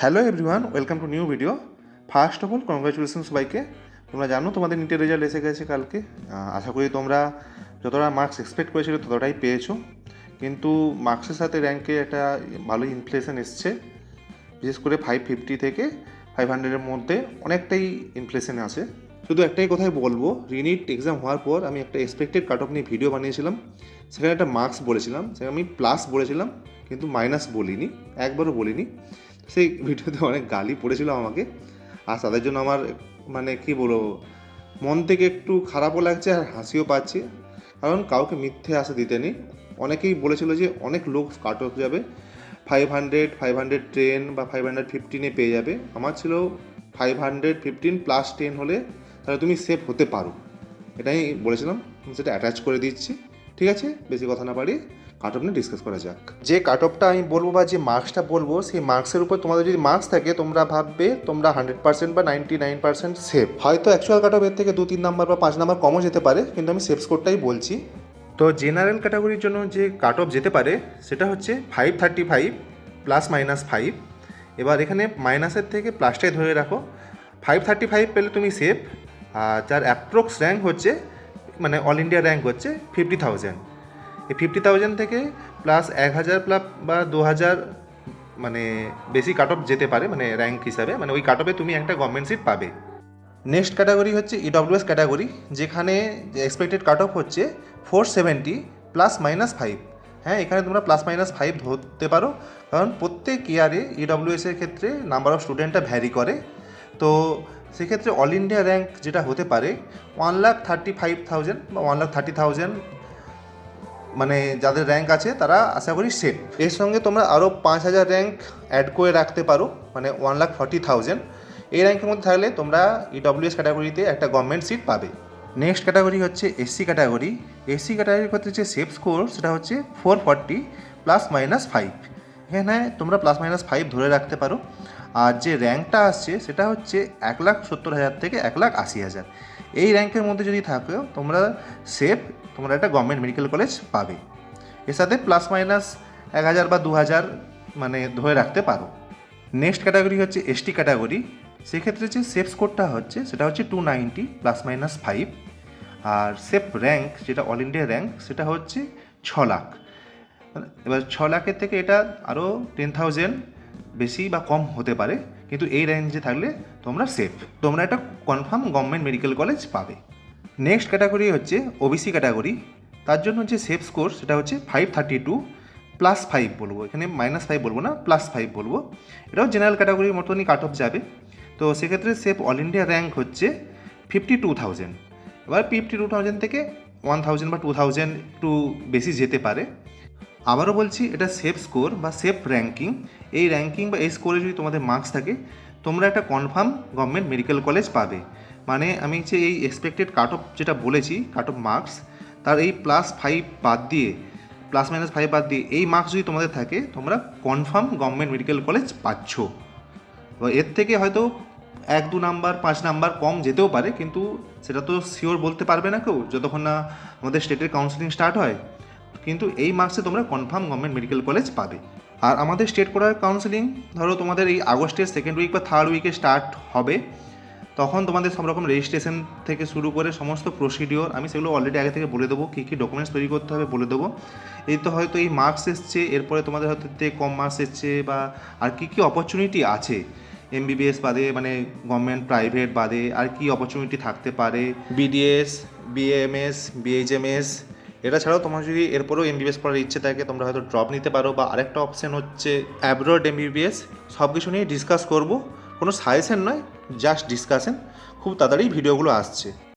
Hello everyone, welcome to new video. First of all congratulation সবাইকে। তোমরা জানো তোমাদের নিটের রেজাল্ট এসে গেছে কালকে। আশা করি তোমরা যতটা মার্কস এক্সপেক্ট করেছিলে ততটাই পেয়েছো, কিন্তু মার্কসের সাথে র্যাঙ্কে একটা ভালো ইনফ্লেশন এসছে। বিশেষ করে 550 থেকে 500-এর মধ্যে অনেকটাই ইনফ্লেশন আসে। শুধু একটাই কথাই বলবো, রিনিট এক্সাম হওয়ার পর আমি একটা এক্সপেক্টেড কাট অফ নিয়ে ভিডিও বানিয়েছিলাম। সেখানে একটা মার্কস বলেছিলাম, সেখানে আমি প্লাস বলেছিলাম, কিন্তু মাইনাস বলিনি, একবারও বলিনি। সেই ভিডিওতে অনেক গালি পড়েছিল আমাকে, আর তাদের জন্য আমার মানে কি বলবো, মন থেকে একটু খারাপও লাগছে আর হাসিও পাচ্ছি। কারণ কাউকে মিথ্যে আশা দিতে নেই। অনেকেই বলেছিল যে অনেক লোক কাট অফ যাবে 510 বা 515 পেয়ে যাবে। আমার ছিল 515 প্লাস 10 হলে তাহলে তুমি সেফ হতে পারো, এটাই বলেছিলাম। সেটা অ্যাটাচ করে দিচ্ছি। ঠিক আছে, বেশি কথা না পারি, কাট অফ নিয়ে ডিসকাস করা যাক। যে কাট অফটা আমি বলবো বা যে মার্কসটা বলবো, সেই মার্কসের উপর তোমাদের যদি মার্কস থাকে তোমরা ভাববে তোমরা 100% বা 99% সেফ। হয়তো অ্যাকচুয়াল কাট অফ এর থেকে 2-3 নাম্বার বা 5 নাম্বার কমও যেতে পারে, কিন্তু আমি সেফ স্কোরটাই বলছি। তো জেনারেল ক্যাটাগরির জন্য যে কাট অফ যেতে পারে সেটা হচ্ছে 535 প্লাস মাইনাস 5। এবার এখানে মাইনাসের থেকে প্লাসটাই ধরে রাখো। 535 পেলে তুমি সেফ। আর যার অ্যাপ্রক্স র্যাঙ্ক হচ্ছে, মানে অল ইন্ডিয়া র্যাঙ্ক হচ্ছে 50,000। এই 50,000 থেকে প্লাস 1,000 প্লাস বা 2,000 মানে বেশি কাট অফ যেতে পারে, মানে র্যাঙ্ক হিসাবে, মানে ওই কাট অফে তুমি একটা গভর্নমেন্ট সিট পাবে। নেক্সট ক্যাটাগরি হচ্ছে ইডব্লিউএস ক্যাটাগরি, যেখানে এক্সপেক্টেড কাট অফ হচ্ছে 470 প্লাস মাইনাস 5। হ্যাঁ, এখানে তোমরা প্লাস মাইনাস 5 ধরতে পারো, কারণ প্রত্যেক ইয়ারে ইডব্লিউএসের ক্ষেত্রে নাম্বার অফ স্টুডেন্টটা ভ্যারি করে। তো সেক্ষেত্রে অল ইন্ডিয়া র্যাঙ্ক যেটা হতে পারে 1,35,000 বা 1,30,000, মানে যাদের র্যাঙ্ক আছে তারা আশা করি সেফ। এর সঙ্গে তোমরা আরও 5,000 র্যাঙ্ক অ্যাড করে রাখতে পারো, মানে 1,40,000। এই র্যাঙ্কের মধ্যে থাকলে তোমরা ইডব্লিউএস ক্যাটাগরিতে একটা গভর্নমেন্ট সিট পাবে। নেক্সট ক্যাটাগরি হচ্ছে এসসি ক্যাটাগরি। এসসি ক্যাটাগরির ক্ষেত্রে যে সেফ স্কোর সেটা হচ্ছে 440 প্লাস মাইনাস 5। এখানে তোমরা প্লাস মাইনাস 5 ধরে রাখতে পারো। আর যে র্যাঙ্কটা আসছে সেটা হচ্ছে 1,70,000 থেকে 1,80,000। এই র্যাঙ্কের মধ্যে যদি থাকো তোমরা সেফ, তোমরা একটা গভর্নমেন্ট মেডিকেল কলেজ পাবে। এর সাথে প্লাস মাইনাস 1,000 বা 2,000 মানে ধরে রাখতে পারো। নেক্সট ক্যাটাগরি হচ্ছে এসটি ক্যাটাগরি। সেক্ষেত্রে যে সেফ স্কোরটা হচ্ছে সেটা হচ্ছে 290 প্লাস মাইনাস 5। আর সেফ র্যাঙ্ক যেটা অল ইন্ডিয়া র্যাঙ্ক সেটা হচ্ছে 6 লাখ। এবার 6 লাখের থেকে এটা আরও 10,000 বেশি বা কম হতে পারে, কিন্তু এই রেঞ্জে থাকলে তোমরা সেফ, তোমরা একটা কনফার্ম গভর্নমেন্ট মেডিকেল কলেজ পাবে। নেক্সট ক্যাটাগরি হচ্ছে ওবিসি ক্যাটাগরি। তার জন্য যে সেফ স্কোর সেটা হচ্ছে 532 প্লাস 5 বলবো, এখানে মাইনাস 5 বলবো না, প্লাস 5 বলবো। এটাও জেনারেল ক্যাটাগরির মতনই কাট অফ যাবে। তো সেক্ষেত্রে সেফ অল ইন্ডিয়া র্যাঙ্ক হচ্ছে 52,000। এবার 52,000 থেকে 1,000 বা 2,000 একটু বেশি যেতে পারে। আবারও বলছি, এটা সেফ স্কোর বা সেফ র্যাঙ্কিং। এই র্যাঙ্কিং বা এই স্কোরে যদি তোমাদের মার্কস থাকে তোমরা একটা কনফার্ম গভর্নমেন্ট মেডিকেল কলেজ পাবে। মানে আমি যে এই এক্সপেক্টেড কাট অফ যেটা বলেছি, কাট অফ মার্কস, তার এই প্লাস 5 বাদ দিয়ে, প্লাস মাইনাস 5 বাদ দিয়ে এই মার্কস যদি তোমাদের থাকে তোমরা কনফার্ম গভর্নমেন্ট মেডিকেল কলেজ পাচ্ছ। এর থেকে হয়তো 1-2 নাম্বার 5 নাম্বার কম যেতেও পারে, কিন্তু সেটা তো শিওর বলতে পারবে না কেউ যতক্ষণ না আমাদের স্টেটের কাউন্সিলিং স্টার্ট হয়। কিন্তু এই মার্কসে তোমরা কনফার্ম গভর্নমেন্ট মেডিকেল কলেজ পাবে। আর আমাদের স্টেট করার কাউন্সিলিং ধরো তোমাদের এই আগস্টের সেকেন্ড উইক বা থার্ড উইকে স্টার্ট হবে। তখন তোমাদের সব রকম রেজিস্ট্রেশন থেকে শুরু করে সমস্ত প্রসিডিওর আমি সেগুলো অলরেডি আগে থেকে বলে দেবো, কী কী ডকুমেন্টস তৈরি করতে হবে বলে দেবো। এই তো হয়তো এই মার্কস এসছে, এরপরে তোমাদের হয়তো কম মার্কস এসছে, বা আর কী কী অপরচুনিটি আছে এমবিবিএস বাদে, মানে গভর্নমেন্ট প্রাইভেট বাদে আর কি অপরচুনিটি থাকতে পারে, বিডিএস, বিএমএস, বিএইচএমএস। এটা ছাড়াও তোমার যদি এরপরেও এমবিবিএস করার ইচ্ছে থাকে তোমরা হয়তো ড্রপ নিতে পারো, বা আরেকটা অপশান হচ্ছে অ্যাব্রড এমবিবিএস। সব কিছু নিয়ে ডিসকাস করবো, কোনো সাজেশন নয়, জাস্ট ডিসকাশন। খুব তাড়াতাড়ি ভিডিওগুলো আসছে।